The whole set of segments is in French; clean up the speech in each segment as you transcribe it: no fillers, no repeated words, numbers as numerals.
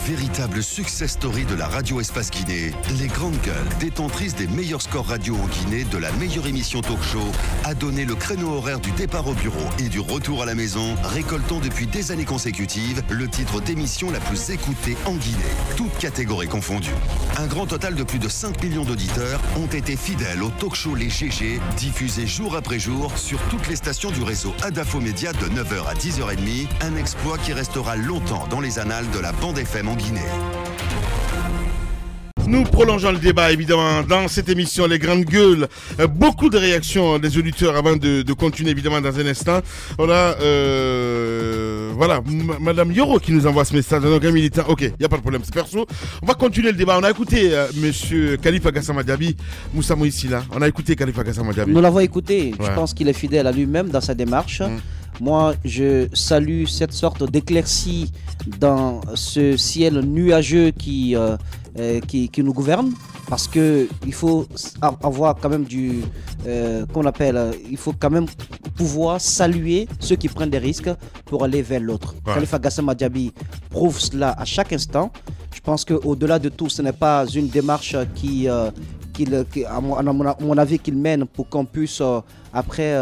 Véritable success story de la radio Espace Guinée, les Grandes Gueules, détentrices des meilleurs scores radio en Guinée, de la meilleure émission talk show, a donné le créneau horaire du départ au bureau et du retour à la maison, récoltant depuis des années consécutives le titre d'émission la plus écoutée en Guinée, toutes catégories confondues. Un grand total de plus de 5 millions d'auditeurs ont été fidèles au talk show Les GG, diffusé jour après jour sur toutes les stations du réseau Adafo Média de 9h à 10h30, un exploit qui restera longtemps dans les annales de la bande FM en Guinée. Nous prolongeons le débat évidemment dans cette émission Les Grandes Gueules. Beaucoup de réactions des auditeurs avant de continuer évidemment dans un instant. On a voilà, Madame Yoro qui nous envoie ce message. Donc un militant, ok, il n'y a pas de problème, c'est perso. On va continuer le débat. On a écouté Monsieur Khalifa Gassama Diaby, Moussa Moïsi là. On a écouté Khalifa Gassama Diaby. Nous l'avons écouté. Ouais. Je pense qu'il est fidèle à lui-même dans sa démarche. Moi, je salue cette sorte d'éclaircie dans ce ciel nuageux qui nous gouverne, parce que il faut avoir quand même qu'on appelle, il faut quand même pouvoir saluer ceux qui prennent des risques pour aller vers l'autre. Ouais. Khalifa Gassama Diaby prouve cela à chaque instant. Je pense qu'au-delà de tout, ce n'est pas une démarche à mon avis, qu'il mène pour qu'on puisse après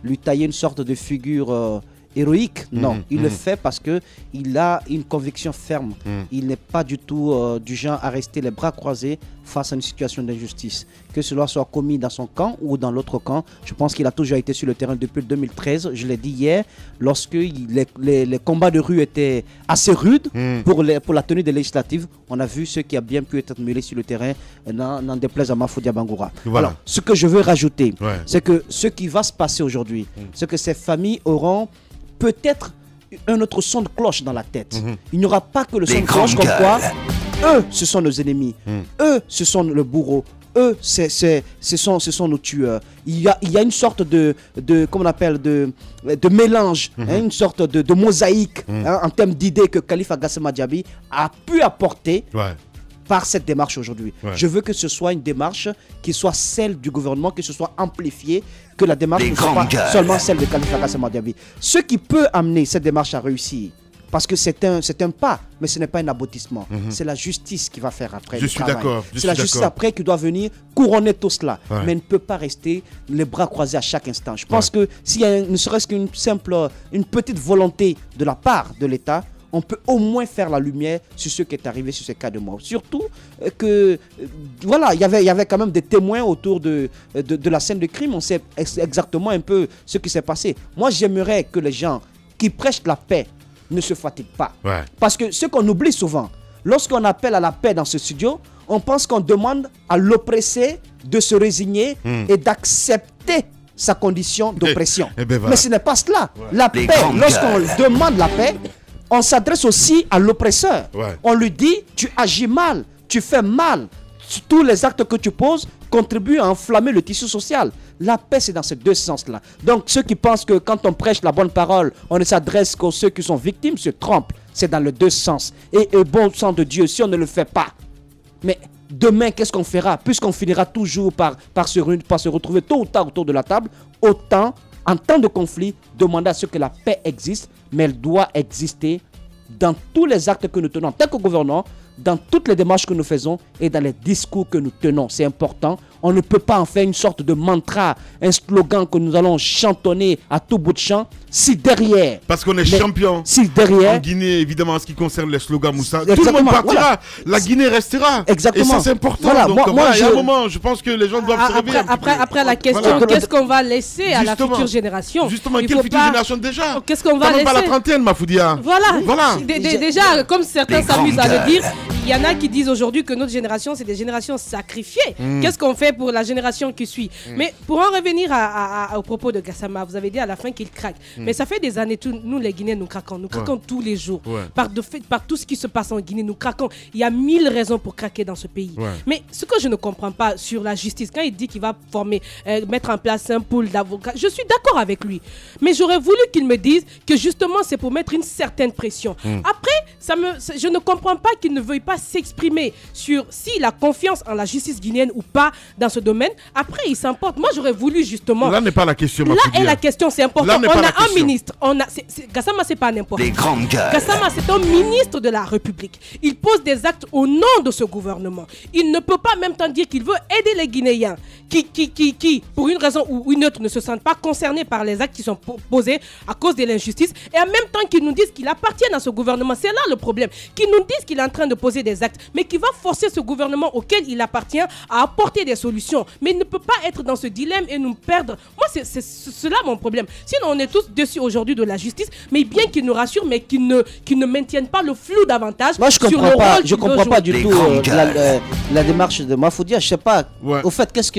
lui tailler une sorte de figure héroïque. Non, il le fait parce qu'il a une conviction ferme. Il n'est pas du tout du genre à rester les bras croisés face à une situation d'injustice. Que cela soit commis dans son camp ou dans l'autre camp, je pense qu'il a toujours été sur le terrain depuis 2013. Je l'ai dit hier, lorsque les combats de rue étaient assez rudes pour la tenue des législatives, on a vu ce qui a bien pu être mêlé sur le terrain, n'en déplaise à Mafoudia Bangoura. Voilà. Alors, ce que je veux rajouter, Ouais. c'est que ce qui va se passer aujourd'hui, c'est que ces familles auront peut-être un autre son de cloche dans la tête. Il n'y aura pas que le son de cloche comme quoi eux, ce sont nos ennemis. Eux, ce sont le bourreau. Eux, ce sont nos tueurs. Il y a une sorte de comment on appelle, de mélange, hein, une sorte de mosaïque en termes d'idées que Khalifa Gassama Diaby a pu apporter par cette démarche aujourd'hui. Je veux que ce soit une démarche qui soit celle du gouvernement, que ce soit amplifié, que la démarche ne soit pas seulement celle de Khalifa Gassama Diaby. Ce qui peut amener cette démarche à réussir, parce que c'est un pas, mais ce n'est pas un aboutissement. C'est la justice qui va faire après. Je suis d'accord. C'est la justice après qui doit venir couronner tout cela. Mais elle ne peut pas rester les bras croisés à chaque instant. Je pense que s'il y a ne serait-ce une petite volonté de la part de l'État, on peut au moins faire la lumière sur ce qui est arrivé sur ces cas de mort. Surtout que, voilà, il y avait quand même des témoins autour de la scène de crime. On sait exactement un peu ce qui s'est passé. Moi, j'aimerais que les gens qui prêchent la paix ne se fatiguent pas. Parce que ce qu'on oublie souvent, lorsqu'on appelle à la paix dans ce studio, on pense qu'on demande à l'oppressé de se résigner et d'accepter sa condition d'oppression. Mais ce n'est pas cela. La paix, lorsqu'on demande la paix, on s'adresse aussi à l'oppresseur. On lui dit, tu agis mal, tu fais mal. Tous les actes que tu poses contribuent à enflammer le tissu social. La paix, c'est dans ces deux sens-là. Donc, ceux qui pensent que quand on prêche la bonne parole, on ne s'adresse qu'aux ceux qui sont victimes, se trompent. C'est dans les deux sens. Et bon sang de Dieu, si on ne le fait pas, mais demain, qu'est-ce qu'on fera? Puisqu'on finira toujours par se retrouver tôt ou tard autour de la table, autant, en temps de conflit, demander à ce que la paix existe, mais elle doit exister dans tous les actes que nous tenons en tant que gouvernement, dans toutes les démarches que nous faisons et dans les discours que nous tenons. C'est important. On ne peut pas en faire une sorte de mantra, un slogan que nous allons chantonner à tout bout de champ. Si derrière... Parce qu'on est champion. Si derrière... En Guinée, évidemment, en ce qui concerne les slogans Moussa, tout Exactement, le monde partira. Voilà. La Guinée restera. Exactement. Et ça, c'est important. Voilà, Donc, moi, il y a un moment, je pense que les gens doivent se réveiller. Après la question, Voilà. qu'est-ce qu'on va laisser à la Justement. future génération? Justement, Il quelle faut future pas- génération déjà? Qu'est-ce qu'on va T'as même pas la laisser? trentaine, Mafoudia. Voilà. Déjà, comme certains s'amusent à le dire, il y en a qui disent aujourd'hui que notre génération, c'est des générations sacrifiées. Qu'est-ce qu'on fait pour la génération qui suit? Mais pour en revenir au propos de Gassama, vous avez dit à la fin qu'il craque. Mais ça fait des années, nous les Guinéens, nous craquons. Nous craquons tous les jours. Par tout ce qui se passe en Guinée, nous craquons. Il y a 1000 raisons pour craquer dans ce pays. Mais ce que je ne comprends pas sur la justice, quand il dit qu'il va mettre en place un pool d'avocats, je suis d'accord avec lui. Mais j'aurais voulu qu'il me dise que justement, c'est pour mettre une certaine pression. Après, je ne comprends pas qu'il ne veuille pas s'exprimer sur s'il a confiance en la justice guinéenne ou pas dans ce domaine. Après, il s'emporte. Moi, j'aurais voulu justement... Là n'est pas la question, Là est la question, c'est important. On a un ministre. Gassama, c'est pas n'importe qui. Gassama, c'est un ministre de la République. Il pose des actes au nom de ce gouvernement. Il ne peut pas en même temps dire qu'il veut aider les Guinéens qui, pour une raison ou une autre, ne se sentent pas concernés par les actes qui sont posés à cause de l'injustice, et en même temps qu'ils nous disent qu'il appartient à ce gouvernement. C'est là le problème. Qu'ils nous disent qu'il est en train de poser des actes, mais qui va forcer ce gouvernement auquel il appartient à apporter des solutions. Mais il ne peut pas être dans ce dilemme et nous perdre. Moi, c'est cela mon problème. Sinon, on est tous dessus aujourd'hui de la justice, mais bien qu'ils nous rassurent, mais qu'ils ne maintiennent pas le flou davantage. Moi, je comprends pas du tout la démarche de Mafoudia. Je sais pas. Ouais. Au fait, qu'est-ce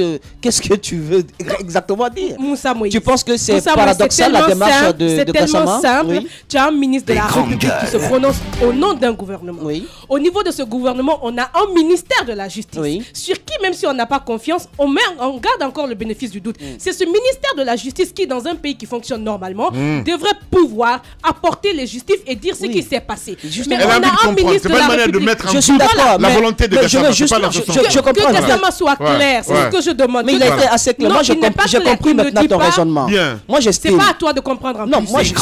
que tu veux exactement dire? Moussa Moïse. Tu penses que c'est paradoxal la démarche de Gassama? C'est tellement simple. Oui. Tu as un ministre de la République qui se prononce au nom d'un gouvernement. Oui. Au niveau de ce gouvernement, on a un ministère de la justice. Oui. Sur qui, même si on n'a pas confiance, on garde encore le bénéfice du doute. C'est ce ministère de la justice qui, dans un pays qui fonctionne normalement, devrait pouvoir apporter les justifs et dire ce qui s'est passé. Mais on a un ministre de la République. Je suis d'accord. La volonté de Gassama, je comprends. Que Gassama soit clair, c'est ce que je demande. Mais il a été assez clair. Moi, j'ai compris maintenant ton raisonnement. Moi, j'estime. C'est pas à toi de comprendre. Non, moi, si.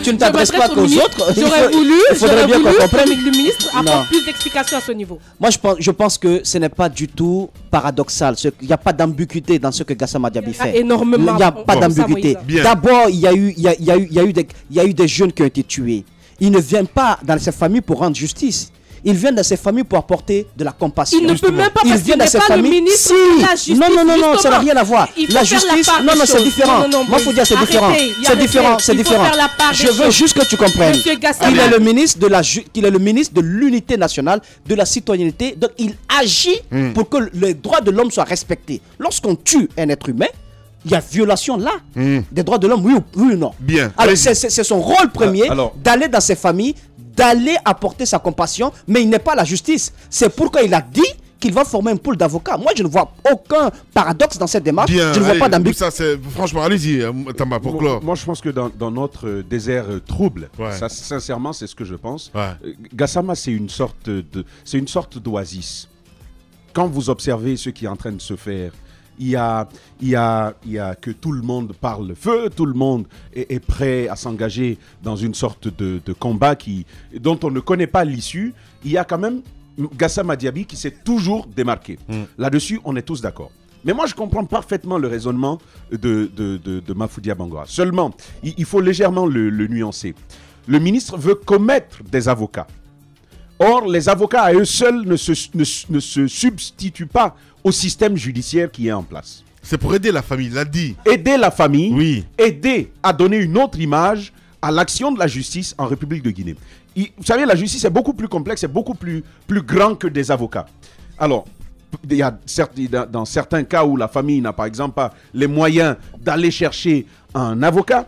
Tu ne t'adresses pas qu'aux autres. J'aurais voulu que le ministre apporte plus d'explications à ce niveau. Moi, je pense que ce n'est pas du tout paradoxal. Il n'y a pas d'ambiguïté dans ce que Gassama Diaby fait. Énormément. Il n'y a pas d'ambiguïté. D'abord, il y a eu des jeunes qui ont été tués. Ils ne viennent pas dans ces familles pour rendre justice. Ils viennent dans ces familles pour apporter de la compassion. Il ne peut même pas parce qu'il n'est pas le ministre de la justice. Non, ça n'a rien à voir. La justice, non, c'est différent. Moi, il faut dire c'est différent. C'est différent. Je veux juste que tu comprennes. Il est le ministre de l'unité nationale, de la citoyenneté. Donc, il agit pour que les droits de l'homme soient respectés. Lorsqu'on tue un être humain, il y a violation là des droits de l'homme, oui ou non? Bien. Alors, c'est son rôle premier d'aller dans ces familles, d'aller apporter sa compassion, mais il n'est pas la justice. C'est pourquoi il a dit qu'il va former un pool d'avocats. Moi, je ne vois aucun paradoxe dans cette démarche. Bien, je ne vois pas d'ambiguïté. Franchement, allez-y, Tamba, pour clore. Moi, je pense que dans notre désert trouble, ça, sincèrement, c'est ce que je pense. Gassama, c'est une sorte d'oasis. Quand vous observez ce qui est en train de se faire, il y a que tout le monde parle feu, tout le monde est prêt à s'engager dans une sorte de combat dont on ne connaît pas l'issue. Il y a quand même Gassama Diaby qui s'est toujours démarqué. Là-dessus, on est tous d'accord. Mais moi, je comprends parfaitement le raisonnement de Mafoudia Bangoura. Seulement, il faut légèrement le nuancer. Le ministre veut commettre des avocats. Or, les avocats à eux seuls ne se substituent pas au système judiciaire qui est en place. C'est pour aider la famille, il l'a dit. Aider la famille, aider à donner une autre image à l'action de la justice en République de Guinée. Vous savez, la justice est beaucoup plus complexe, c'est beaucoup plus grand que des avocats. Alors, il y a dans certains cas où la famille n'a par exemple pas les moyens d'aller chercher un avocat,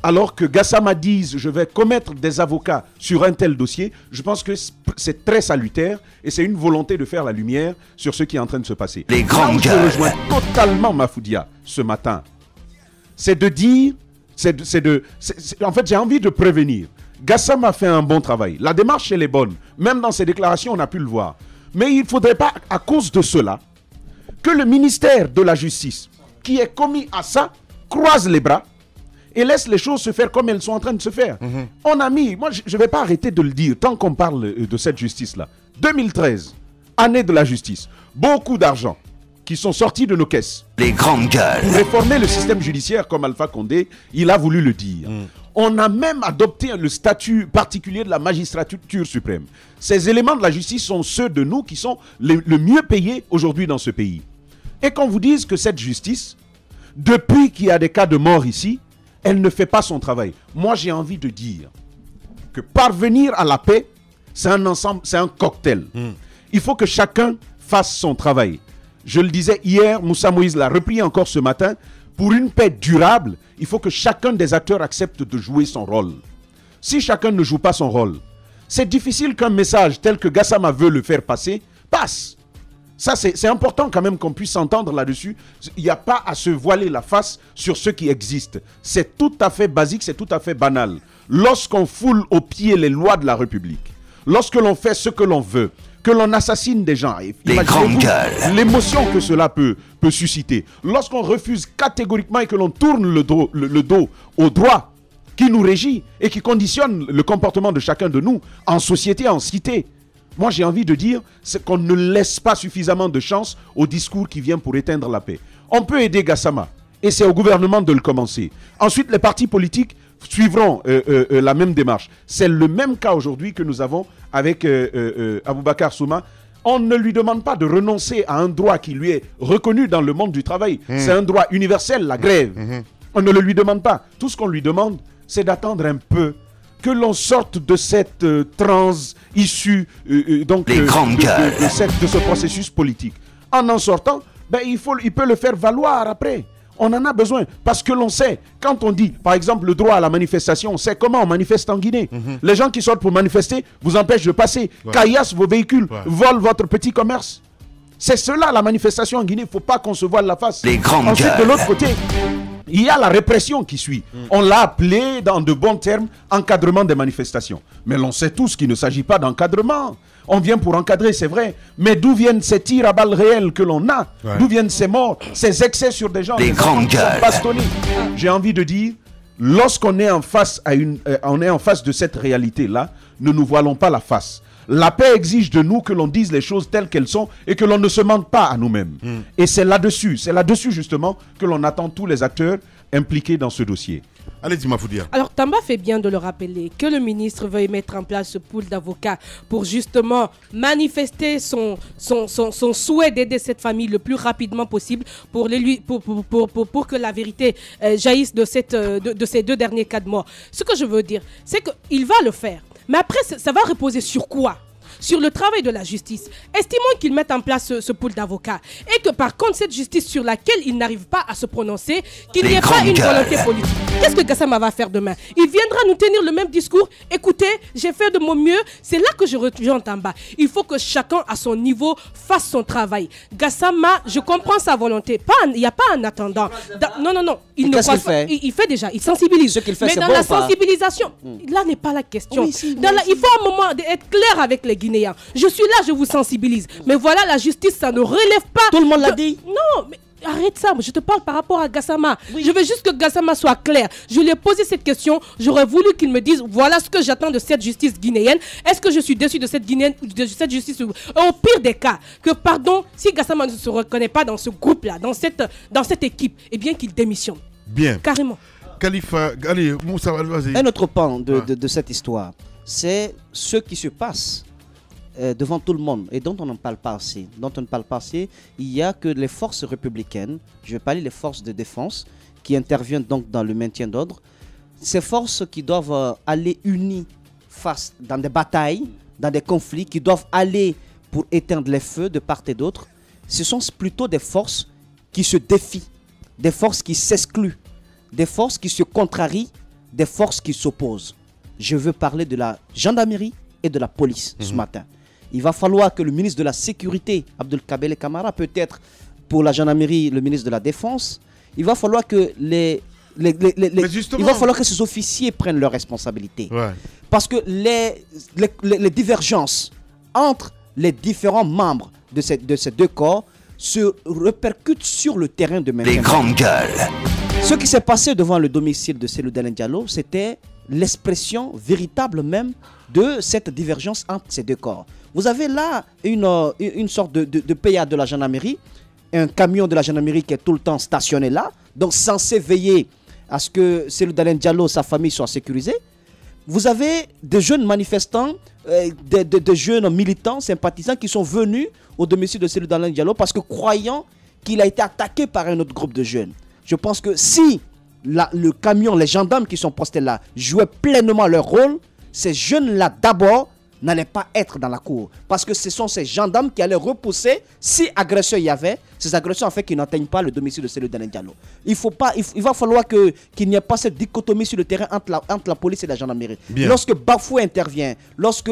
alors que Gassama dise « je vais commettre des avocats sur un tel dossier », je pense que c'est très salutaire et c'est une volonté de faire la lumière sur ce qui est en train de se passer. Les grandes gueules. Je rejoins totalement Mafoudia ce matin. C'est de dire, en fait, j'ai envie de prévenir. Gassama fait un bon travail. La démarche, elle est bonne. Même dans ses déclarations, on a pu le voir. Mais il ne faudrait pas, à cause de cela, que le ministère de la Justice, qui est commis à ça, croise les bras et laisse les choses se faire comme elles sont en train de se faire. On a mis, moi je ne vais pas arrêter de le dire tant qu'on parle de cette justice-là. 2013, année de la justice, beaucoup d'argent qui sont sortis de nos caisses. Les grandes gueules. Pour réformer le système judiciaire comme Alpha Condé, il a voulu le dire. On a même adopté le statut particulier de la magistrature suprême. Ces éléments de la justice sont ceux de nous qui sont le mieux payés aujourd'hui dans ce pays. Et qu'on vous dise que cette justice, depuis qu'il y a des cas de mort ici, elle ne fait pas son travail. Moi, j'ai envie de dire que parvenir à la paix, c'est un ensemble, c'est un cocktail. Il faut que chacun fasse son travail. Je le disais hier, Moussa Moïse l'a repris encore ce matin. Pour une paix durable, il faut que chacun des acteurs accepte de jouer son rôle. Si chacun ne joue pas son rôle, c'est difficile qu'un message tel que Gassama veut le faire passer, passe. Ça, c'est important quand même qu'on puisse s'entendre là-dessus. Il n'y a pas à se voiler la face sur ce qui existe. C'est tout à fait basique, c'est tout à fait banal. lorsqu'on foule aux pieds les lois de la République, lorsque l'on fait ce que l'on veut, que l'on assassine des gens, l'émotion que cela peut susciter, lorsqu'on refuse catégoriquement et que l'on tourne le dos au droit qui nous régit et qui conditionne le comportement de chacun de nous en société, en cité. Moi, j'ai envie de dire qu'on ne laisse pas suffisamment de chance au discours qui vient pour éteindre la paix. On peut aider Gassama et c'est au gouvernement de le commencer. Ensuite, les partis politiques suivront la même démarche. C'est le même cas aujourd'hui que nous avons avec Aboubacar Souma. On ne lui demande pas de renoncer à un droit qui lui est reconnu dans le monde du travail. C'est un droit universel, la grève. On ne le lui demande pas. Tout ce qu'on lui demande, c'est d'attendre un peu, que l'on sorte de cette transe issue de ce processus politique. En sortant, ben, il peut le faire valoir après. On en a besoin parce que l'on sait, quand on dit par exemple le droit à la manifestation, on sait comment on manifeste en Guinée. Les gens qui sortent pour manifester vous empêchent de passer, caillassent vos véhicules, volent votre petit commerce. C'est cela la manifestation en Guinée, il ne faut pas qu'on se voile la face. Ensuite, de l'autre côté, il y a la répression qui suit. On l'a appelé dans de bons termes encadrement des manifestations. Mais l'on sait tous qu'il ne s'agit pas d'encadrement. On vient pour encadrer, c'est vrai. Mais d'où viennent ces tirs à balles réelles que l'on a? D'où viennent ces morts, ces excès sur des gens, des enfants qui sont bastonnés? J'ai envie de dire, lorsqu'on est en face de cette réalité-là, ne nous voilons pas la face. La paix exige de nous que l'on dise les choses telles qu'elles sont et que l'on ne se mente pas à nous-mêmes. Et c'est là-dessus justement que l'on attend tous les acteurs impliqués dans ce dossier. Allez, dis-moi, Foudia. Alors, Tamba fait bien de le rappeler, que le ministre veuille mettre en place ce pool d'avocats pour justement manifester son souhait d'aider cette famille le plus rapidement possible pour que la vérité jaillisse de ces 2 derniers cas de mort. Ce que je veux dire, c'est qu'il va le faire. Mais après, ça va reposer sur quoi? Sur le travail de la justice. Estimons qu'ils mettent en place ce pool d'avocats et que par contre cette justice sur laquelle ils n'arrivent pas à se prononcer, qu'il n'y ait pas une volonté politique. Qu'est-ce que Gassama va faire demain? Il viendra nous tenir le même discours. Écoutez, j'ai fait de mon mieux. C'est là que je rejoins en bas. Il faut que chacun à son niveau fasse son travail. Gassama, je comprends sa volonté. Il n'y a pas un attendant. Non. Il ne croit pas. Il fait déjà. Il sensibilise. Ce qu'il fait, mais dans la sensibilisation, là n'est pas la question. Oui, il faut un moment être clair avec les Guinéens. Je suis là, je vous sensibilise. Mais voilà, la justice, ça ne relève pas. Tout le monde l'a dit. Non, mais arrête ça. Je te parle par rapport à Gassama. Oui. Je veux juste que Gassama soit clair. Je lui ai posé cette question. J'aurais voulu qu'il me dise voilà ce que j'attends de cette justice guinéenne. Est-ce que je suis déçu de cette justice? Au pire des cas, que pardon, si Gassama ne se reconnaît pas dans ce groupe-là, dans cette équipe, eh bien qu'il démissionne. Bien. Carrément. Khalifa, allez, Moussa, vas-y. Un autre pan de cette histoire, c'est ce qui se passe devant tout le monde et dont on ne parle pas assez. Il y a que les forces républicaines, je vais parler des forces de défense, qui interviennent donc dans le maintien d'ordre. Ces forces qui doivent aller unies face dans des batailles, dans des conflits, qui doivent aller pour éteindre les feux de part et d'autre, ce sont plutôt des forces qui se défient, des forces qui s'excluent, des forces qui se contrarient, des forces qui s'opposent. Je veux parler de la gendarmerie et de la police ce matin. Il va falloir que le ministre de la Sécurité, Abdelkabele Camara, peut-être pour la gendarmerie, le ministre de la Défense, il va falloir que il va falloir que ces officiers prennent leurs responsabilités. Ouais. Parce que les divergences entre les différents membres de ces 2 corps se répercutent sur le terrain de maintien. Les grandes gueules. Ce qui s'est passé devant le domicile de Cellou Dalein Diallo, c'était l'expression véritable même de cette divergence entre ces 2 corps. Vous avez là une sorte de PA de la gendarmerie, un camion de la gendarmerie qui est tout le temps stationné là, donc censé veiller à ce que Cellou Dalein Diallo, sa famille soient sécurisés. Vous avez des jeunes manifestants, des jeunes militants, sympathisants qui sont venus au domicile de Cellou Dalein Diallo parce que croyant qu'il a été attaqué par un autre groupe de jeunes. Je pense que si le camion, les gendarmes qui sont postés là jouaient pleinement leur rôle, ces jeunes-là d'abord n'allaient pas être dans la cour. Parce que ce sont ces gendarmes qui allaient repousser, si agresseurs il y avait, ces agresseurs en fait qui n'atteignent pas le domicile de Cellou Dalein Diallo. Il va falloir qu'il n'y ait pas cette dichotomie sur le terrain entre la police et la gendarmerie. Bien. Lorsque Bafoué intervient, lorsque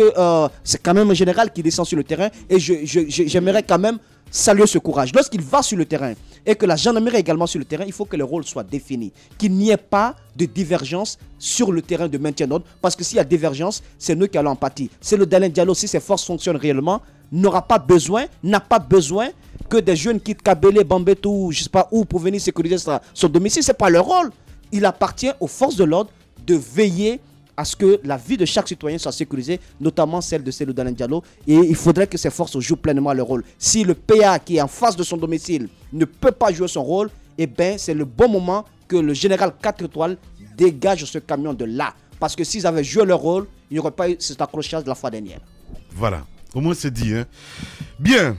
c'est quand même un général qui descend sur le terrain, et j'aimerais quand même saluer ce courage. Lorsqu'il va sur le terrain, et que la gendarmerie est également sur le terrain, il faut que les rôles soient définis. Qu'il n'y ait pas de divergence sur le terrain de maintien d'ordre, parce que s'il y a divergence, c'est nous qui allons en pâtir. C'est le Dalen Diallo, si ses forces fonctionnent réellement, n'a pas besoin que des jeunes quittent Kabele, Bambetou, je ne sais pas où, pour venir sécuriser son domicile. Ce n'est pas leur rôle. Il appartient aux forces de l'ordre de veiller à ce que la vie de chaque citoyen soit sécurisée, notamment celle de Cellou Dalen Diallo. Et il faudrait que ces forces jouent pleinement leur rôle. Si le PA qui est en face de son domicile ne peut pas jouer son rôle, eh bien, c'est le bon moment que le général 4 étoiles dégage ce camion de là. Parce que s'ils avaient joué leur rôle, il n'y aurait pas eu cet accrochage de la fois dernière. Voilà, au moins c'est dit. Hein. Bien.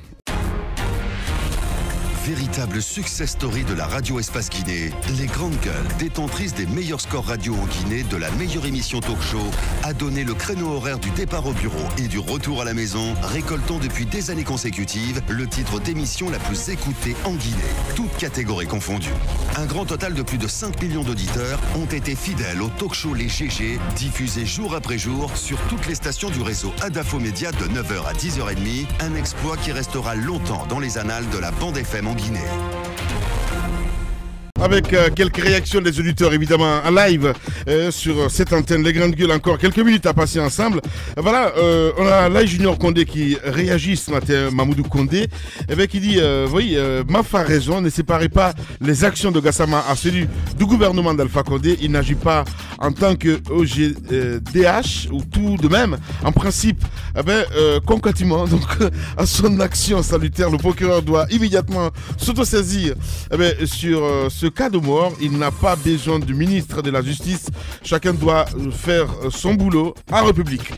Véritable success story de la radio Espace Guinée, les grandes gueules, détentrices des meilleurs scores radio en Guinée de la meilleure émission talk show, a donné le créneau horaire du départ au bureau et du retour à la maison, récoltant depuis des années consécutives le titre d'émission la plus écoutée en Guinée, toutes catégories confondues. Un grand total de plus de 5 millions d'auditeurs ont été fidèles au talk show Les GG, diffusé jour après jour sur toutes les stations du réseau Adafo Média de 9h à 10h30, un exploit qui restera longtemps dans les annales de la bande FM en Guinée. Avec quelques réactions des auditeurs évidemment en live sur cette antenne, les grandes gueules, encore quelques minutes à passer ensemble. Voilà, on a Lai Junior Condé qui réagit ce matin, Mamoudou Condé, qui dit oui, Maf a raison, ne séparez pas les actions de Gassama à celui du gouvernement d'Alpha Condé. Il n'agit pas en tant que OGDH ou tout de même. En principe, concrètement, donc à son action salutaire, le procureur doit immédiatement s'autosaisir sur ce cas de mort. Il n'a pas besoin du ministre de la Justice. Chacun doit faire son boulot en République.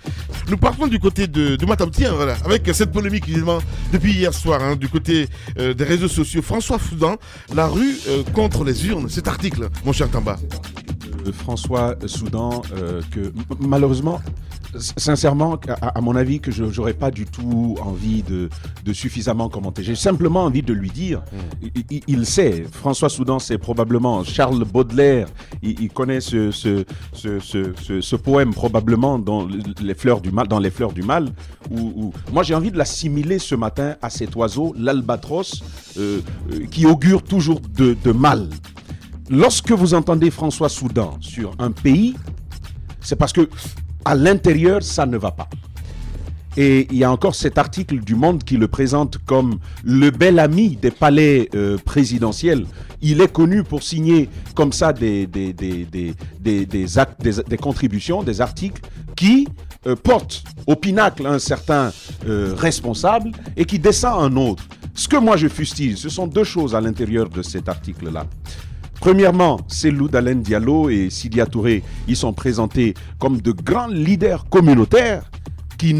Nous partons du côté de Matamti, voilà, avec cette polémique évidemment depuis hier soir, du côté des réseaux sociaux. François Soudan, la rue contre les urnes. Cet article, mon cher Tamba. François Soudan, que malheureusement, sincèrement, à mon avis, que je n'aurais pas du tout envie de suffisamment commenter. J'ai simplement envie de lui dire, il sait, François Soudan, c'est probablement Charles Baudelaire, il connaît ce poème probablement dans les fleurs du mal, où moi j'ai envie de l'assimiler ce matin à cet oiseau, l'albatros, qui augure toujours de mal. Lorsque vous entendez François Soudan sur un pays, c'est parce que à l'intérieur, ça ne va pas. Et il y a encore cet article du Monde qui le présente comme le bel ami des palais présidentiels. Il est connu pour signer comme ça des contributions, des articles qui portent au pinacle un certain responsable et qui descend un autre. Ce que moi je fustige, ce sont deux choses à l'intérieur de cet article-là. Premièrement, Cellou Dalen Diallo et Sidya Touré, ils sont présentés comme de grands leaders communautaires qui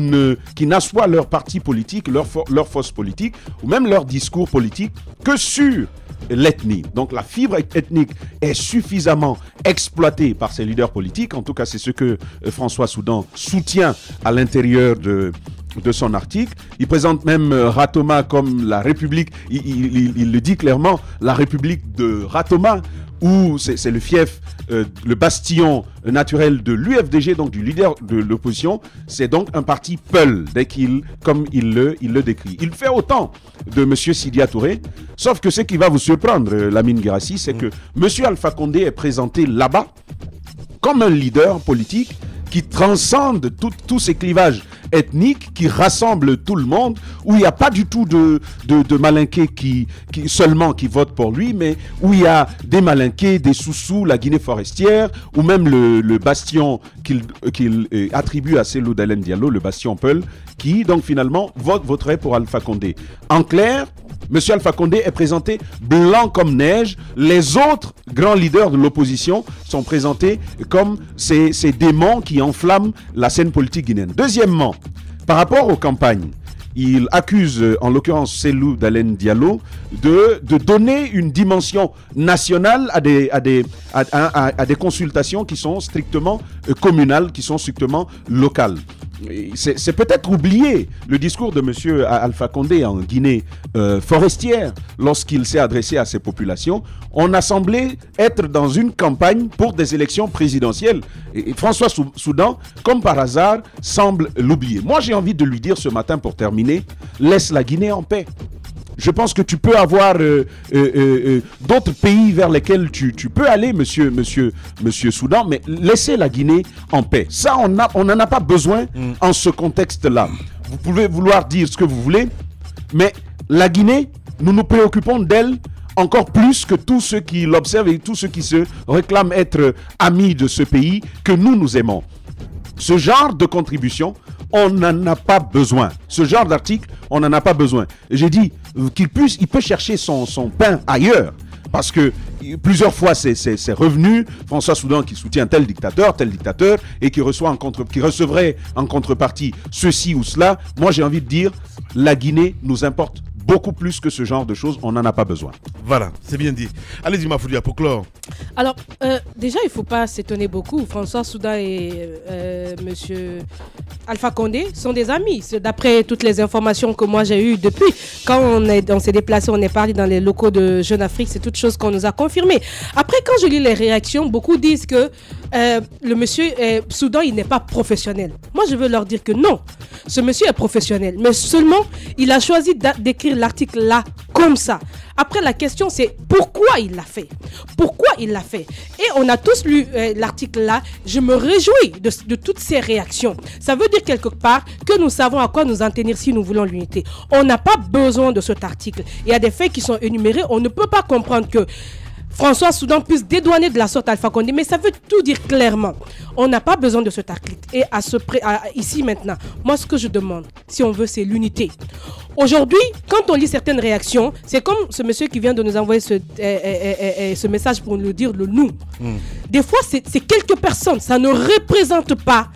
n'assoient leur parti politique, leur force politique ou même leur discours politique que sur l'ethnie. Donc la fibre ethnique est suffisamment exploitée par ces leaders politiques. En tout cas, c'est ce que François Soudan soutient à l'intérieur de son article. Il présente même Ratoma comme la République, il le dit clairement, la République de Ratoma, où c'est le fief, le bastion naturel de l'UFDG, donc du leader de l'opposition. C'est donc un parti Peul, comme il le décrit. Il fait autant de M. Sidya Touré, sauf que ce qui va vous surprendre, Lamine Guirassy, c'est que M. Alpha Condé est présenté là-bas comme un leader politique qui transcende tous ces clivages ethniques, qui rassemble tout le monde, où il n'y a pas du tout de Malinqués qui votent pour lui, mais où il y a des Malinqués, des Soussous, la Guinée forestière, ou même le bastion qu'il attribue à Cellou Dalen Diallo, le bastion Peul, qui donc finalement voterait pour Alpha Condé. En clair, M. Alpha Condé est présenté blanc comme neige. Les autres grands leaders de l'opposition sont présentés comme ces démons qui enflamment la scène politique guinéenne. Deuxièmement, par rapport aux campagnes, il accuse en l'occurrence Cellou Dalen Diallo de donner une dimension nationale à des consultations qui sont strictement communales, qui sont strictement locales. C'est peut-être oublier le discours de M. Alpha Condé en Guinée forestière lorsqu'il s'est adressé à ces populations. On a semblé être dans une campagne pour des élections présidentielles. Et François Soudan, comme par hasard, semble l'oublier. Moi, j'ai envie de lui dire ce matin pour terminer, laisse la Guinée en paix. Je pense que tu peux avoir d'autres pays vers lesquels tu peux aller, monsieur Soudan, mais laissez la Guinée en paix. Ça, on n'en a pas besoin en ce contexte-là. Vous pouvez vouloir dire ce que vous voulez, mais la Guinée, nous nous préoccupons d'elle encore plus que tous ceux qui l'observent et tous ceux qui se réclament être amis de ce pays que nous aimons. Ce genre de contribution, on n'en a pas besoin. Ce genre d'article, on n'en a pas besoin. J'ai dit il peut chercher son pain ailleurs. Parce que plusieurs fois, c'est revenu. François Soudan qui soutient tel dictateur, et qui recevrait en contrepartie ceci ou cela. Moi, j'ai envie de dire, la Guinée nous importe beaucoup plus que ce genre de choses, on n'en a pas besoin. Voilà, c'est bien dit. Allez-y, Mafoudia, pour clore. Alors, déjà, il ne faut pas s'étonner beaucoup. François Soudan et monsieur Alpha Condé sont des amis. D'après toutes les informations que moi j'ai eues depuis, quand on s'est déplacé, on est parlé dans les locaux de Jeune Afrique, c'est toute chose qu'on nous a confirmé. Après, quand je lis les réactions, beaucoup disent que le monsieur Soudan, il n'est pas professionnel. Moi, je veux leur dire que non. Ce monsieur est professionnel, mais seulement, il a choisi d'écrire l'article là, comme ça. Après, la question, c'est pourquoi il l'a fait. Pourquoi il l'a fait. Et on a tous lu l'article là. Je me réjouis de toutes ces réactions. Ça veut dire quelque part que nous savons à quoi nous en tenir si nous voulons l'unité. On n'a pas besoin de cet article. Il y a des faits qui sont énumérés. On ne peut pas comprendre que François Soudan puisse dédouaner de la sorte Alpha Condé, mais ça veut tout dire clairement. On n'a pas besoin de cet article. Et ici maintenant, moi ce que je demande, si on veut, c'est l'unité. Aujourd'hui, quand on lit certaines réactions, c'est comme ce monsieur qui vient de nous envoyer ce message pour nous dire le nous. Des fois, c'est quelques personnes, ça ne représente pas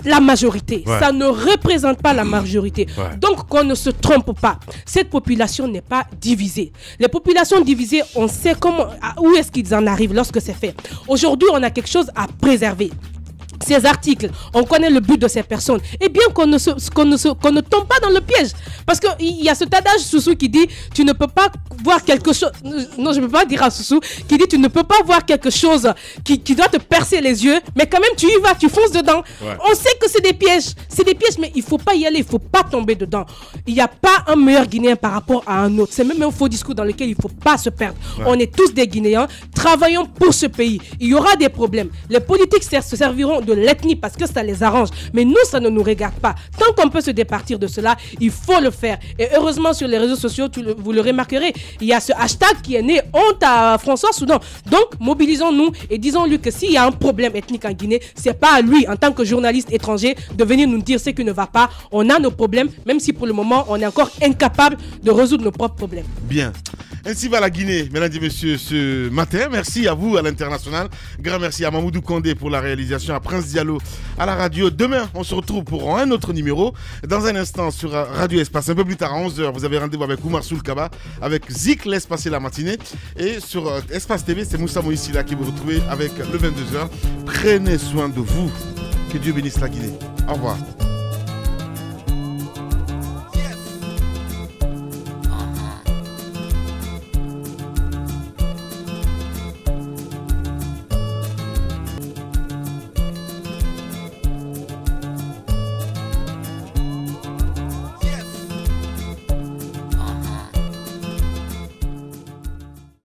la majorité. Ouais. Ça ne représente pas la majorité. Ouais. Donc, qu'on ne se trompe pas. Cette population n'est pas divisée. Les populations divisées, on sait où est-ce qu'ils en arrivent lorsque c'est fait. Aujourd'hui, on a quelque chose à préserver. Ces articles, on connaît le but de ces personnes. Et bien qu'on ne tombe pas dans le piège. Parce qu'il y a cet adage Soussou qui dit tu ne peux pas voir quelque chose. Non, je ne peux pas dire à Soussou qui dit tu ne peux pas voir quelque chose qui doit te percer les yeux, mais quand même tu y vas, tu fonces dedans. Ouais. On sait que c'est des pièges. C'est des pièges, mais il ne faut pas y aller, il ne faut pas tomber dedans. Il n'y a pas un meilleur Guinéen par rapport à un autre. C'est même un faux discours dans lequel il ne faut pas se perdre. Ouais. On est tous des Guinéens. Travaillons pour ce pays. Il y aura des problèmes. Les politiques se serviront de l'ethnie parce que ça les arrange, mais nous ça ne nous regarde pas. Tant qu'on peut se départir de cela, il faut le faire. Et heureusement sur les réseaux sociaux, vous le remarquerez, il y a ce hashtag qui est né honte à François Soudan. Donc mobilisons-nous et disons-lui que s'il y a un problème ethnique en Guinée, c'est pas à lui en tant que journaliste étranger de venir nous dire ce qui ne va pas. On a nos problèmes, même si pour le moment on est encore incapable de résoudre nos propres problèmes. Bien. Ainsi va la Guinée, mesdames et messieurs, ce matin. Merci à vous, à l'international. Grand merci à Mamoudou Condé pour la réalisation, à Prince Diallo à la radio. Demain, on se retrouve pour un autre numéro. Dans un instant, sur Radio Espace, un peu plus tard, à 11h, vous avez rendez-vous avec Oumar Soulkaba, avec Zik, laisse passer la matinée. Et sur Espace TV, c'est Moussa Moïsila qui vous retrouvez avec le 22h. Prenez soin de vous. Que Dieu bénisse la Guinée. Au revoir.